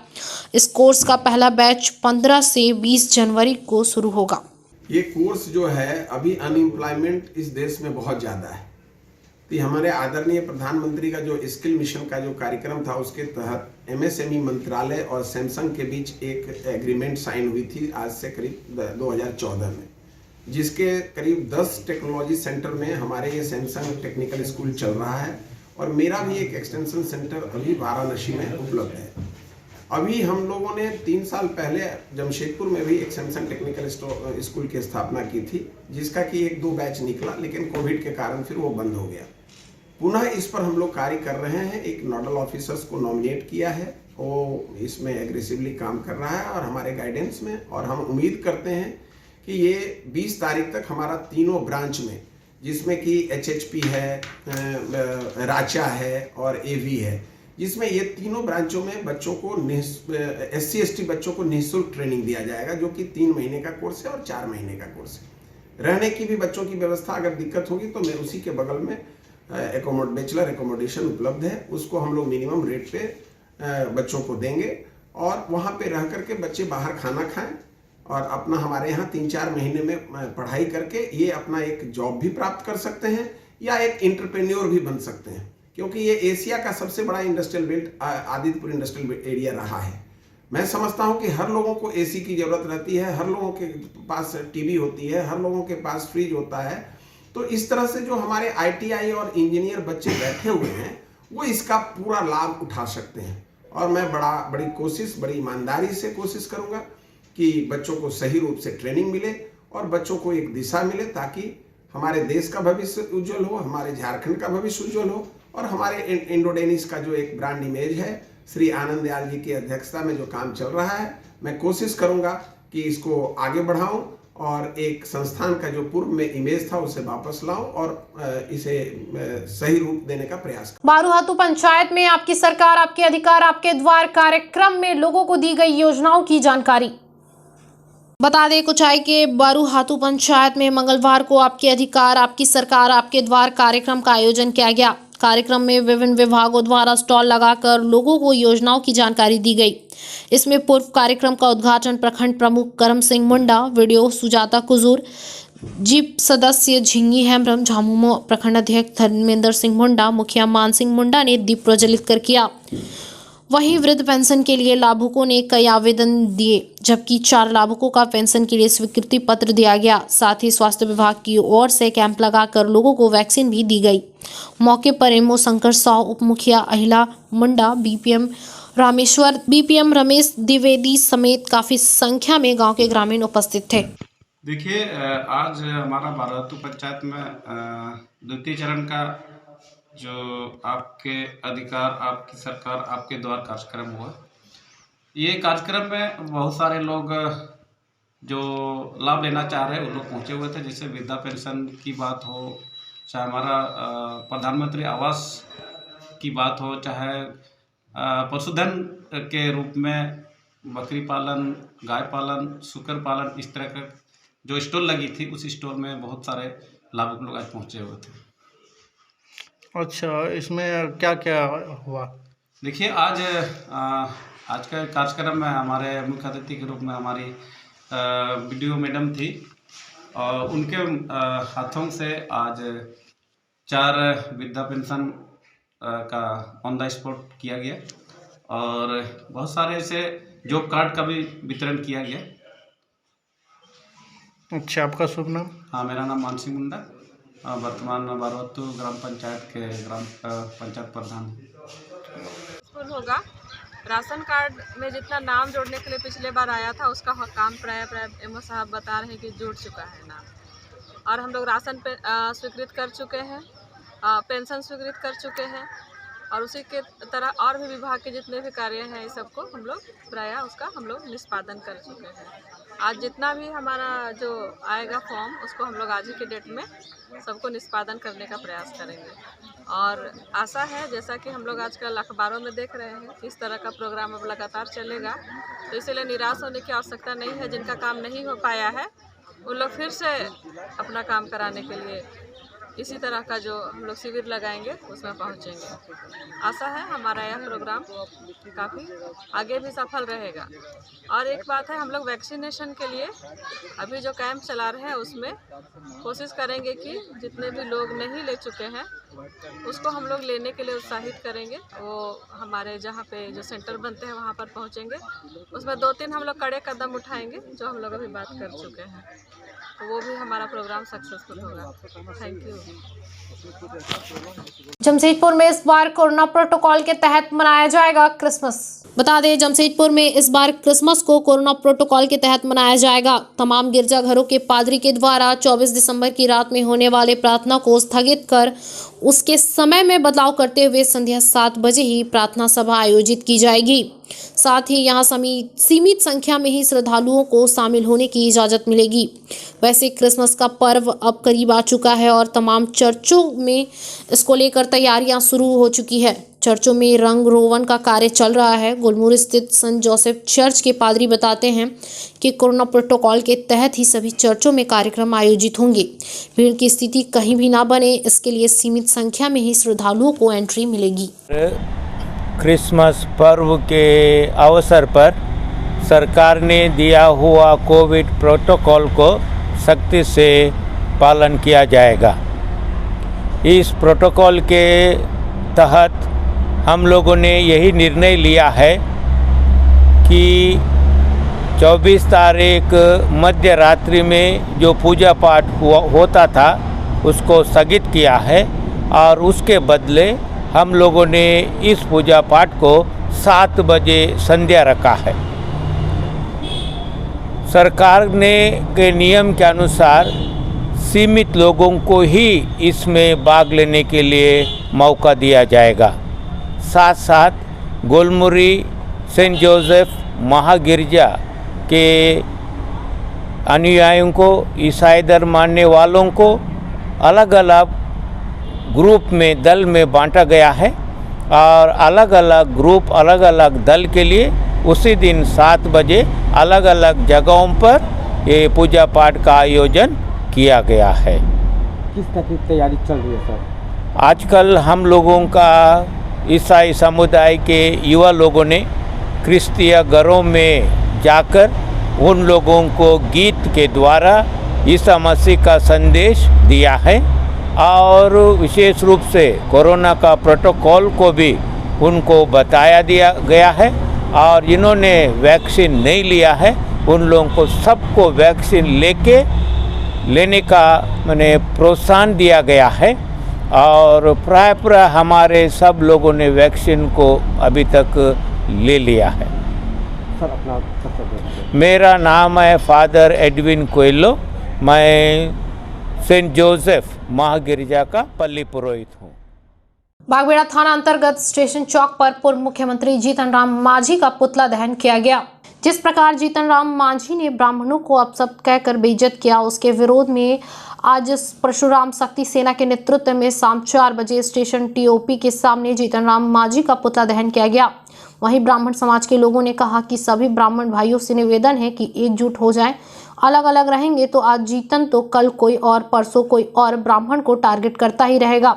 इस कोर्स का पहला बैच 15 से 20 जनवरी को शुरू होगा। ये कोर्स जो है, अभी अनएम्प्लॉयमेंट इस देश में बहुत ज़्यादा है, तो हमारे आदरणीय प्रधानमंत्री का जो स्किल मिशन का जो कार्यक्रम था उसके तहत MSME मंत्रालय और सैमसंग के बीच एक एग्रीमेंट साइन हुई थी आज से करीब 2014 में, जिसके करीब 10 टेक्नोलॉजी सेंटर में हमारे ये सैमसंग टेक्निकल स्कूल चल रहा है और मेरा भी एक एक्सटेंशन सेंटर अभी वाराणसी में उपलब्ध है। अभी हम लोगों ने 3 साल पहले जमशेदपुर में भी एक सैमसंग टेक्निकल स्कूल की स्थापना की थी, जिसका कि 1-2 बैच निकला, लेकिन कोविड के कारण फिर वो बंद हो गया। पुनः इस पर हम लोग कार्य कर रहे हैं। एक नोडल ऑफिसर्स को नॉमिनेट किया है, वो इसमें एग्रेसिवली काम कर रहा है और हमारे गाइडेंस में, और हम उम्मीद करते हैं कि ये 20 तारीख तक हमारा तीनों ब्रांच में, जिसमें कि HHP है, राचा है और AV है, जिसमें ये तीनों ब्रांचों में बच्चों को SC/ST बच्चों को निःशुल्क ट्रेनिंग दिया जाएगा, जो कि 3 महीने का कोर्स है और 4 महीने का कोर्स है। रहने की भी बच्चों की व्यवस्था अगर दिक्कत होगी तो मैं उसी के बगल में बैचलर एकोमोडेशन उपलब्ध है, उसको हम लोग मिनिमम रेट पे बच्चों को देंगे और वहाँ पे रह करके बच्चे बाहर खाना खाएं और अपना हमारे यहाँ 3-4 महीने में पढ़ाई करके ये अपना एक जॉब भी प्राप्त कर सकते हैं या एक एंटरप्रेन्योर भी बन सकते हैं, क्योंकि ये एशिया का सबसे बड़ा industrial belt Adityapur industrial area रहा है। मैं समझता हूँ कि हर लोगों को एसी की ज़रूरत रहती है, हर लोगों के पास टीवी होती है, हर लोगों के पास फ्रिज होता है। तो इस तरह से जो हमारे ITI और इंजीनियर बच्चे बैठे हुए हैं वो इसका पूरा लाभ उठा सकते हैं। और मैं बड़ी कोशिश, बड़ी ईमानदारी से कोशिश करूँगा कि बच्चों को सही रूप से ट्रेनिंग मिले और बच्चों को एक दिशा मिले, ताकि हमारे देश का भविष्य उज्जवल हो, हमारे झारखंड का भविष्य उज्जवल हो और हमारे इंडोडेनिस का जो एक ब्रांड इमेज है, श्री आनंद दयाल जी की अध्यक्षता में जो काम चल रहा है, मैं कोशिश करूंगा कि इसको आगे बढ़ाऊं और एक संस्थान का जो पूर्व में इमेज था उसे वापस लाऊं और इसे सही रूप देने का प्रयास करूं। बारूहातू पंचायत में आपकी सरकार, आपके अधिकार, आपके द्वार कार्यक्रम में लोगों को दी गई योजनाओं की जानकारी। बता दें कुचाई के बारूहातू पंचायत में मंगलवार को आपके अधिकार, आपकी सरकार, आपके द्वार कार्यक्रम का आयोजन किया गया। कार्यक्रम में विभिन्न विभागों द्वारा स्टॉल लगाकर लोगों को योजनाओं की जानकारी दी गई। इसमें पूर्व कार्यक्रम का उद्घाटन प्रखंड प्रमुख करम सिंह मुंडा, वीडियो सुजाता कुजूर, जीप सदस्य झिंगी हेम्ब्रम, झामुमो प्रखंड अध्यक्ष धर्मेंद्र सिंह मुंडा, मुखिया मान सिंह मुंडा ने दीप प्रज्वलित कर किया। वहीं वृद्ध पेंशन के लिए लाभुकों ने कई आवेदन दिए, जबकि 4 लाभुकों का पेंशन के लिए स्वीकृति पत्र दिया गया। साथ ही स्वास्थ्य विभाग की ओर से कैंप लगाकर लोगों को वैक्सीन भी दी गई। मौके पर एमओ शंकर साव, उप मुखिया अहिला मुंडा, बीपीएम रामेश्वर, बीपीएम रमेश द्विवेदी समेत काफी संख्या में गांव के ग्रामीण उपस्थित थे। देखिए, आज हमारा बारूहातू पंचायत में द्वितीय चरण का जो आपके अधिकार, आपकी सरकार, आपके द्वार कार्यक्रम हुआ। ये कार्यक्रम में बहुत सारे लोग जो लाभ लेना चाह रहे हैं वो लोग पहुँचे हुए थे। जैसे वृद्धा पेंशन की बात हो, चाहे हमारा प्रधानमंत्री आवास की बात हो, चाहे पशुधन के रूप में बकरी पालन, गाय पालन, सुकर पालन, इस तरह का जो स्टॉल लगी थी उस स्टॉल में बहुत सारे लाभुक लोग आज पहुँचे हुए थे। अच्छा, इसमें क्या क्या हुआ? देखिए, आज का कार्यक्रम में हमारे मुख्य अतिथि के रूप में हमारी वीडियो मैडम थी और उनके हाथों से आज 4 वृद्धा पेंशन का ऑन द स्पॉट किया गया और बहुत सारे ऐसे जॉब कार्ड का भी वितरण किया गया। अच्छा, आपका शुभ नाम? हाँ, मेरा नाम मान सिंह मुंडा, वर्तमान बारूहातू ग्राम पंचायत के पंचायत प्रधान होगा। राशन कार्ड में जितना नाम जोड़ने के लिए पिछले बार आया था उसका काम प्राय एमओ साहब बता रहे हैं कि जुड़ चुका है नाम, और हम लोग राशन पे स्वीकृत कर चुके हैं, पेंशन स्वीकृत कर चुके हैं और उसी के तरह और भी विभाग के जितने भी कार्य हैं इस सबको हम लोग प्राय उसका हम लोग निष्पादन कर चुके हैं। आज जितना भी हमारा जो आएगा फॉर्म उसको हम लोग आज ही के डेट में सबको निष्पादन करने का प्रयास करेंगे और आशा है, जैसा कि हम लोग आजकल अखबारों में देख रहे हैं, इस तरह का प्रोग्राम अब लगातार चलेगा, तो इसलिए निराश होने की आवश्यकता नहीं है। जिनका काम नहीं हो पाया है उन लोग फिर से अपना काम कराने के लिए इसी तरह का जो हम लोग शिविर लगाएंगे उसमें पहुंचेंगे। आशा है हमारा यह प्रोग्राम काफ़ी आगे भी सफल रहेगा। और एक बात है, हम लोग वैक्सीनेशन के लिए अभी जो कैंप चला रहे हैं उसमें कोशिश करेंगे कि जितने भी लोग नहीं ले चुके हैं उसको हम लोग लेने के लिए उत्साहित करेंगे। वो हमारे जहाँ पे जो सेंटर बनते हैं वहाँ पर पहुँचेंगे, उसमें 2-3 हम लोग कड़े कदम उठाएंगे जो हम लोग अभी बात कर चुके हैं, तो वो भी हमारा प्रोग्राम सक्सेसफुल होगा। Thank you. जमशेदपुर में इस बार कोरोना प्रोटोकॉल के तहत मनाया जाएगा क्रिसमस। बता दें, जमशेदपुर में इस बार क्रिसमस को कोरोना प्रोटोकॉल के तहत मनाया जाएगा। तमाम गिरजाघरों के पादरी के द्वारा 24 दिसंबर की रात में होने वाले प्रार्थना को स्थगित कर उसके समय में बदलाव करते हुए संध्या 7 बजे ही प्रार्थना सभा आयोजित की जाएगी। साथ ही यहां सीमित संख्या में ही श्रद्धालुओं को शामिल होने की इजाज़त मिलेगी। वैसे क्रिसमस का पर्व अब करीब आ चुका है और तमाम चर्चों में इसको लेकर तैयारियां शुरू हो चुकी है। चर्चों में रंग रोगन का कार्य चल रहा है। गुलमूर स्थित सेंट जोसेफ चर्च के पादरी बताते हैं कि कोरोना प्रोटोकॉल के तहत ही सभी चर्चों में कार्यक्रम आयोजित होंगे। भीड़ की स्थिति कहीं भी ना बने, इसके लिए सीमित संख्या में ही श्रद्धालुओं को एंट्री मिलेगी। क्रिसमस पर्व के अवसर पर सरकार ने दिया हुआ कोविड प्रोटोकॉल को सख्ती से पालन किया जाएगा। इस प्रोटोकॉल के तहत हम लोगों ने यही निर्णय लिया है कि 24 तारीख मध्य रात्रि में जो पूजा पाठ होता था उसको स्थगित किया है और उसके बदले हम लोगों ने इस पूजा पाठ को 7 बजे संध्या रखा है। सरकार ने के नियम के अनुसार सीमित लोगों को ही इसमें भाग लेने के लिए मौका दिया जाएगा। साथ साथ गोलमुरी सेंट जोसेफ महागिरजा के अनुयायियों को, ईसाई धर्म मानने वालों को अलग अलग ग्रुप में, दल में बांटा गया है और अलग अलग ग्रुप, अलग अलग दल के लिए उसी दिन 7 बजे अलग अलग जगहों पर ये पूजा पाठ का आयोजन किया गया है। किस तरह की तैयारी चल रही है सर? आजकल हम लोगों का ईसाई समुदाय के युवा लोगों ने क्रिस्तीय घरों में जाकर उन लोगों को गीत के द्वारा ईसा मसीह का संदेश दिया है और विशेष रूप से कोरोना का प्रोटोकॉल को भी उनको बताया दिया गया है और जिन्होंने वैक्सीन नहीं लिया है उन लोगों को सबको वैक्सीन लेने का मैंने प्रोत्साहन दिया गया है और प्राय हमारे सब लोगों ने वैक्सीन को अभी तक ले लिया है। सर अपना मेरा नाम है फादर एडविन कोयलो। मैं सेंट जोसेफ महागिरजा का पल्ली पुरोहित हूँ। बागबेड़ा थाना अंतर्गत स्टेशन चौक पर पूर्व मुख्यमंत्री जीतन राम मांझी का पुतला दहन किया गया। जिस प्रकार जीतन राम मांझी ने ब्राह्मणों को अपशब्द कहकर बेइज्जत किया, उसके विरोध में आज परशुराम शक्ति सेना के नेतृत्व में शाम 4 बजे स्टेशन टीओपी के सामने जीतन राम मांझी का पुतला दहन किया गया। वहीं ब्राह्मण समाज के लोगों ने कहा कि सभी ब्राह्मण भाइयों से निवेदन है कि एकजुट हो जाएं। अलग अलग रहेंगे तो आज जीतन तो कल कोई और, परसों कोई और ब्राह्मण को टारगेट करता ही रहेगा,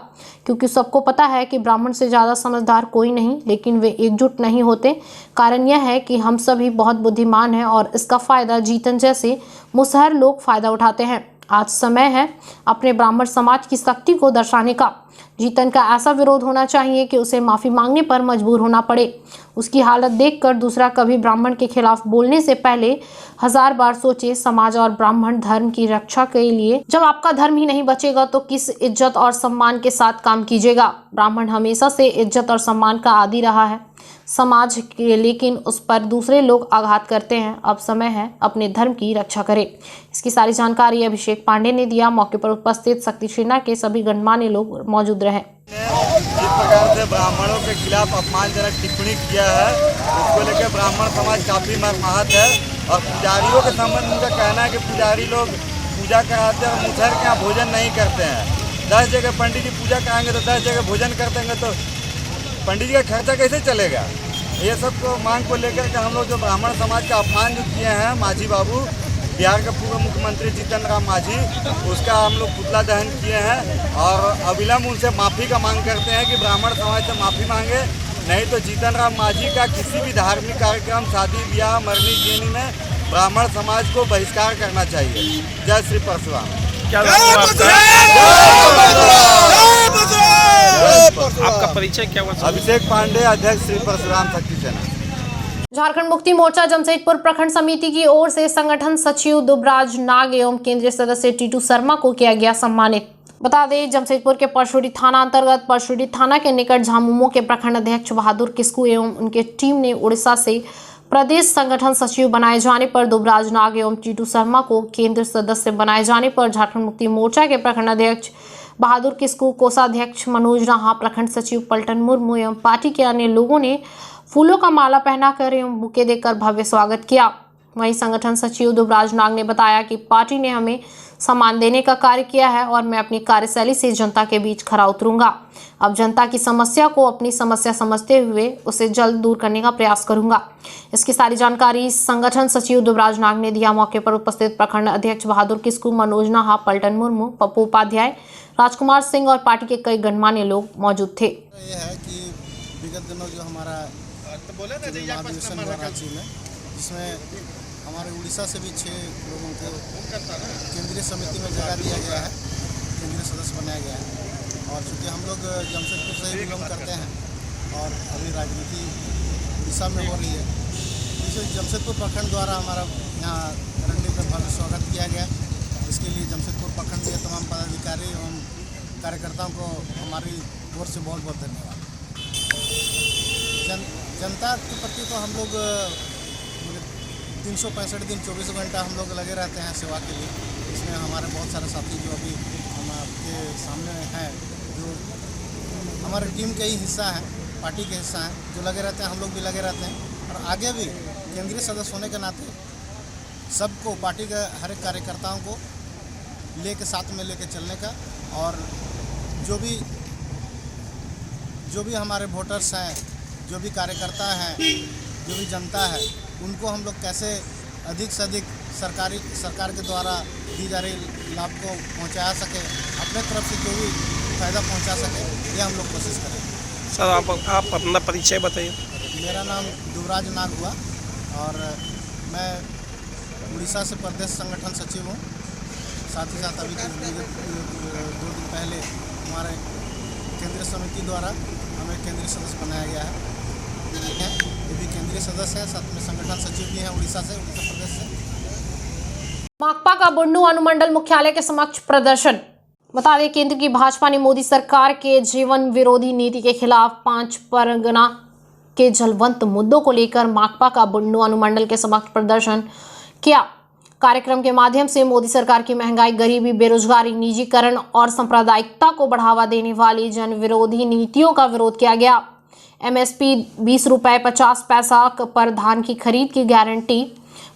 क्योंकि सबको पता है कि ब्राह्मण से ज़्यादा समझदार कोई नहीं, लेकिन वे एकजुट नहीं होते। कारण यह है कि हम सभी बहुत बुद्धिमान हैं और इसका फ़ायदा जीतन जैसे मुसहर लोग फ़ायदा उठाते हैं। आज समय है अपने ब्राह्मण समाज की शक्ति को दर्शाने का। जीतन का ऐसा विरोध होना चाहिए कि उसे माफ़ी मांगने पर मजबूर होना पड़े। उसकी हालत देखकर दूसरा कभी ब्राह्मण के खिलाफ बोलने से पहले 1000 बार सोचे। समाज और ब्राह्मण धर्म की रक्षा के लिए जब आपका धर्म ही नहीं बचेगा तो किस इज्जत और सम्मान के साथ काम कीजिएगा। ब्राह्मण हमेशा से इज्जत और सम्मान का आदी रहा है समाज के, लेकिन उस पर दूसरे लोग आघात करते हैं। अब समय है अपने धर्म की रक्षा करें। इसकी सारी जानकारी अभिषेक पांडे ने दिया। मौके पर उपस्थित शक्ति सेना के सभी गणमान्य लोग मौजूद रहे। जिस प्रकार से ब्राह्मणों के खिलाफ अपमानजनक टिप्पणी किया है उसको लेकर ब्राह्मण समाज काफी मर्माहत है और पुजारियों के संबंध में उनका कहना है कि पुजारी लोग पूजा कराते हैं और मुसहर के यहाँ भोजन नहीं करते हैं। 10 जगह पंडित जी पूजा कराएंगे तो 10 जगह भोजन कर देंगे तो पंडित जी का खर्चा कैसे चलेगा। ये सब को मांग को लेकर के हम लोग जो ब्राह्मण समाज का अपमान जो किए हैं मांझी बाबू, बिहार के पूर्व मुख्यमंत्री जीतन राम मांझी, उसका हम लोग पुतला दहन किए हैं और अविलंब उनसे माफ़ी का मांग करते हैं कि ब्राह्मण समाज से माफ़ी मांगे, नहीं तो जीतन राम मांझी का किसी भी धार्मिक कार्यक्रम, शादी ब्याह, मरनी जीनी में ब्राह्मण समाज को बहिष्कार करना चाहिए। जय श्री परशुराम। आपका परिचय क्या हुआ? अभिषेक पांडे, अध्यक्ष श्री परशुराम शक्ति सेना। झारखंड मुक्ति मोर्चा जमशेदपुर प्रखंड समिति की ओर से संगठन सचिव दुबराज नाग एवं केंद्रीय सदस्य टीटू शर्मा को किया गया सम्मानित। बता दें जमशेदपुर के परशुड़ी थाना अंतर्गत परशुड़ी थाना के निकट झामुमो के प्रखंड अध्यक्ष बहादुर किस्कू एवं उनके टीम ने उड़ीसा से प्रदेश संगठन सचिव बनाए जाने पर दुबराज नाग एवं टीटू शर्मा को केंद्र सदस्य बनाए जाने पर झारखंड मुक्ति मोर्चा के प्रखंड अध्यक्ष बहादुर किस्कू, कोषाध्यक्ष मनोज राहा, प्रखंड सचिव पलटन मुर्मू एवं पार्टी के अन्य लोगों ने फूलों का माला पहनाकर एवं बुके देकर भव्य स्वागत किया। वहीं संगठन सचिव दुबराज नाग ने बताया कि पार्टी ने हमें सम्मान देने का कार्य किया है और मैं अपनी कार्यशैली से जनता के बीच खरा उतरूंगा। अब जनता की समस्या को अपनी समस्या समझते हुए उसे जल्द दूर करने का प्रयास करूंगा। इसकी सारी जानकारी संगठन सचिव दुबराज नाग ने दिया। मौके पर उपस्थित प्रखंड अध्यक्ष बहादुर किस्कू, मनोज नाहा, पलटन मुर्मू, पप्पू उपाध्याय, राजकुमार सिंह और पार्टी के कई गणमान्य लोग मौजूद थे। यह है कि विगत विगत दिनों जो हमारा महाधिवेशन हुआ रांची में, जिसमें हमारे उड़ीसा से भी 6 लोगों को केंद्रीय समिति में जगह दिया गया है, केंद्रीय सदस्य बनाया गया है। और चूँकि हम लोग जमशेदपुर से ही बिलोंग करते हैं और अभी राजनीति उड़ीसा में हो रही है, इसलिए जमशेदपुर प्रखंड द्वारा हमारा यहाँ रंडी में भव्य स्वागत किया गया। इसके लिए जमशेदपुर प्रखंड के तमाम पदाधिकारी एवं कार्यकर्ताओं को हमारी ओर से बहुत बहुत धन्यवाद। जनता के प्रति तो हम लोग 365 दिन 24 घंटा हम लोग लगे रहते हैं सेवा के लिए। इसमें हमारे बहुत सारे साथी जो अभी हम आपके सामने हैं, जो हमारे टीम के ही हिस्सा हैं, पार्टी के हिस्सा हैं, जो लगे रहते हैं, हम लोग भी लगे रहते हैं। और आगे भी केंद्रीय सदस्य होने के नाते सबको, पार्टी के हर एक कार्यकर्ताओं को लेके साथ में लेके चलने का, और जो भी हमारे वोटर्स हैं, जो भी कार्यकर्ता हैं, जो भी जनता है, उनको हम लोग कैसे अधिक से अधिक सरकार के द्वारा दी जा रही लाभ को पहुंचा सके, अपने तरफ से जो भी फ़ायदा पहुंचा सके, ये हम लोग कोशिश करेंगे। सर आप अपना परिचय बताइए। मेरा नाम दुबराज नाग हुआ और मैं उड़ीसा से प्रदेश संगठन सचिव हूँ। साथ ही साथ अभी 2 दिन पहले हमारे केंद्रीय समिति द्वारा हमें केंद्रीय सदस्य बनाया गया है। ये भी केंद्रीय सदस्य है, साथ में संगठन सचिव भी हैं उड़ीसा प्रदेश से। माकपा का बुंडू अनुमंडल मुख्यालय के समक्ष प्रदर्शन। बता दें, केंद्र की भाजपा ने मोदी सरकार के जीवन विरोधी नीति के खिलाफ 5 परगना के जलवंत मुद्दों को लेकर माकपा का बुंडू अनुमंडल के समक्ष प्रदर्शन किया। कार्यक्रम के माध्यम से मोदी सरकार की महंगाई, गरीबी, बेरोजगारी, निजीकरण और सांप्रदायिकता को बढ़ावा देने वाली जन विरोधी नीतियों का विरोध किया गया। MSP 20 रुपये 50 पैसा पर धान की खरीद की गारंटी।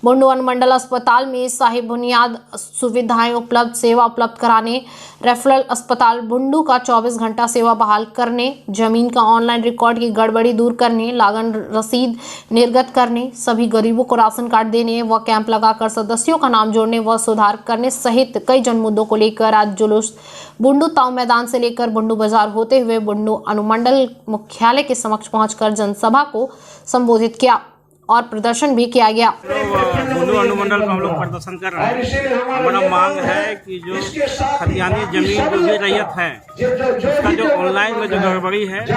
बुंडू अनुमंडल अस्पताल में साही बुनियाद सुविधाएं उपलब्ध, सेवा उपलब्ध कराने। रेफरल अस्पताल बुंडू का 24 घंटा सेवा बहाल करने। जमीन का ऑनलाइन रिकॉर्ड की गड़बड़ी दूर करने। लागन रसीद निर्गत करने। सभी गरीबों को राशन कार्ड देने व कैंप लगाकर सदस्यों का नाम जोड़ने व सुधार करने सहित कई जन मुद्दों को लेकर आज जुलूस बुंडू ताऊ मैदान से लेकर बुंडू बाजार होते हुए बुंडू अनुमंडल मुख्यालय के समक्ष पहुंचकर जनसभा को संबोधित किया और प्रदर्शन भी किया गया। बुंडू अनुमंडल में हम लोग प्रदर्शन कर रहे हैं। हमारा मांग है कि जो खतियानी जमीन जो भी रैयत है, उसका जो ऑनलाइन में जो गड़बड़ी है, उस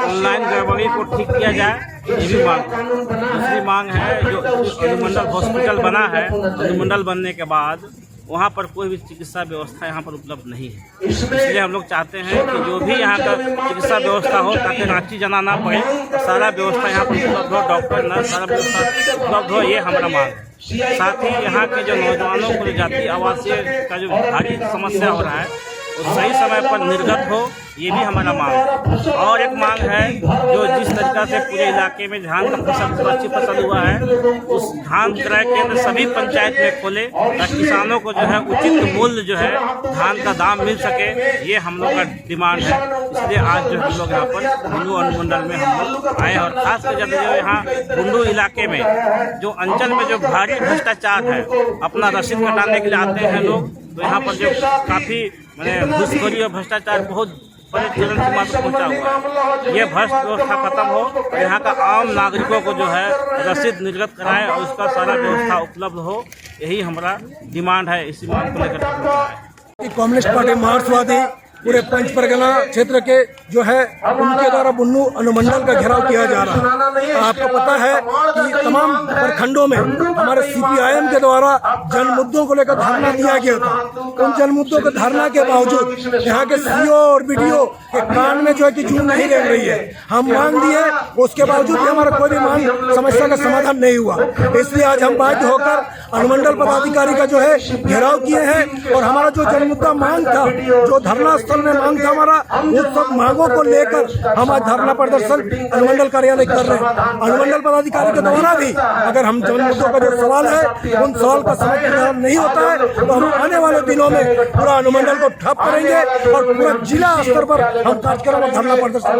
ऑनलाइन गड़बड़ी को ठीक किया जाए, ये भी मांग है। दूसरी मांग है, जो अनुमंडल हॉस्पिटल बना है, अनुमंडल बनने के बाद वहाँ पर कोई भी चिकित्सा व्यवस्था यहाँ पर उपलब्ध नहीं है। इसलिए हम लोग चाहते हैं कि जो भी यहाँ का चिकित्सा व्यवस्था हो, ताकि रांची जाना ना पड़े, सारा व्यवस्था यहाँ पर उपलब्ध हो, डॉक्टर नर्स सारा व्यवस्था उपलब्ध हो, ये हमारा मांग है। साथ ही यहाँ के जो नौजवानों को जाति आवासीय का जो भारी समस्या हो रहा है, वो सही समय पर निर्गत हो, ये भी हमारा मांग है। और एक मांग है, जो जिस तरीका से पूरे इलाके में धान का फसल अच्छी फसल हुआ है, उस धान क्रय केंद्र सभी पंचायत में खोले, ताकि किसानों को जो है उचित मूल्य जो है धान का दाम मिल सके, ये हम लोग का डिमांड है। इसलिए आज जो हम लोग यहाँ पर बुंडू अनुमंडल में हम लोग आए, और खासकर जब जो यहाँ बुंडू इलाके में जो अंचल में जो भारी भ्रष्टाचार है, अपना रसीद कटाने के लिए आते हैं लोग, तो यहाँ पर जो काफ़ी घूसखोरी और भ्रष्टाचार बहुत बड़े चरण सीमा तक पहुँचा हुआ है। ये भ्रष्ट व्यवस्था खत्म हो और यहाँ का आम नागरिकों को जो है रसीद निर्गत कराएं और उसका सारा व्यवस्था उपलब्ध हो, यही हमारा डिमांड है। इसी मांग को लेकर कम्युनिस्ट पार्टी मार्क्सवादी पूरे पंच परगना क्षेत्र के जो है उनके द्वारा बुंडू अनुमंडल का घेराव किया जा रहा है। आपको पता है कि तमाम प्रखंडों में हमारे CPIM के द्वारा जन मुद्दों को लेकर धरना दिया गया था। उन जन मुद्दों के धरना के बावजूद यहाँ के CO और BDO के कान में जो है कि जून नहीं रेंग रही है। हम मांग दिए, उसके बावजूद भी हमारा कोई भी मांग समस्या का समाधान नहीं हुआ। इसलिए आज हम बाध्य होकर अनुमंडल पदाधिकारी का जो है घेराव किए हैं, और हमारा जो जन मुद्दा मांग था, जो धरना में मांग था हमारा, उन सब मांगों को लेकर हम आज धरना प्रदर्शन अनुमंडल कार्यालय कर रहे हैं। अनुमंडल पदाधिकारी के द्वारा भी अगर हम जन मुद्दों का जो सवाल है, उन सवाल का समाधान नहीं होता है, तो हम आने वाले दिनों में पूरा अनुमंडल को ठप करेंगे और पूरा जिला स्तर पर हम कार्यक्रम और धरना प्रदर्शन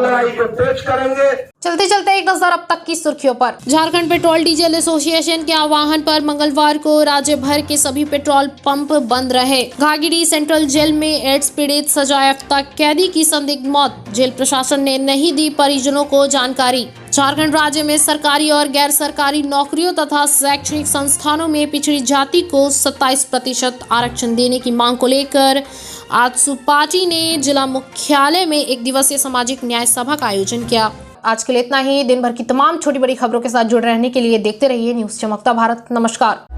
करेंगे। चलते चलते एक नजर अब तक की सुर्खियों पर। झारखंड पेट्रोल डीजल एसोसिएशन के आह्वान पर मंगलवार को राज्य भर के सभी पेट्रोल पंप बंद रहे। घाघिरी सेंट्रल जेल में एड्स पीड़ित सजायाफ्ता कैदी की संदिग्ध मौत, जेल प्रशासन ने नहीं दी परिजनों को जानकारी। झारखंड राज्य में सरकारी और गैर सरकारी नौकरियों तथा शैक्षणिक संस्थानों में पिछड़ी जाति को 27% आरक्षण देने की मांग को लेकर आजसू पार्टी ने जिला मुख्यालय में एक दिवसीय सामाजिक न्याय सभा का आयोजन किया। आज के लिए इतना ही। दिन भर की तमाम छोटी बड़ी खबरों के साथ जुड़े रहने के लिए देखते रहिए न्यूज़ चमकता भारत। नमस्कार।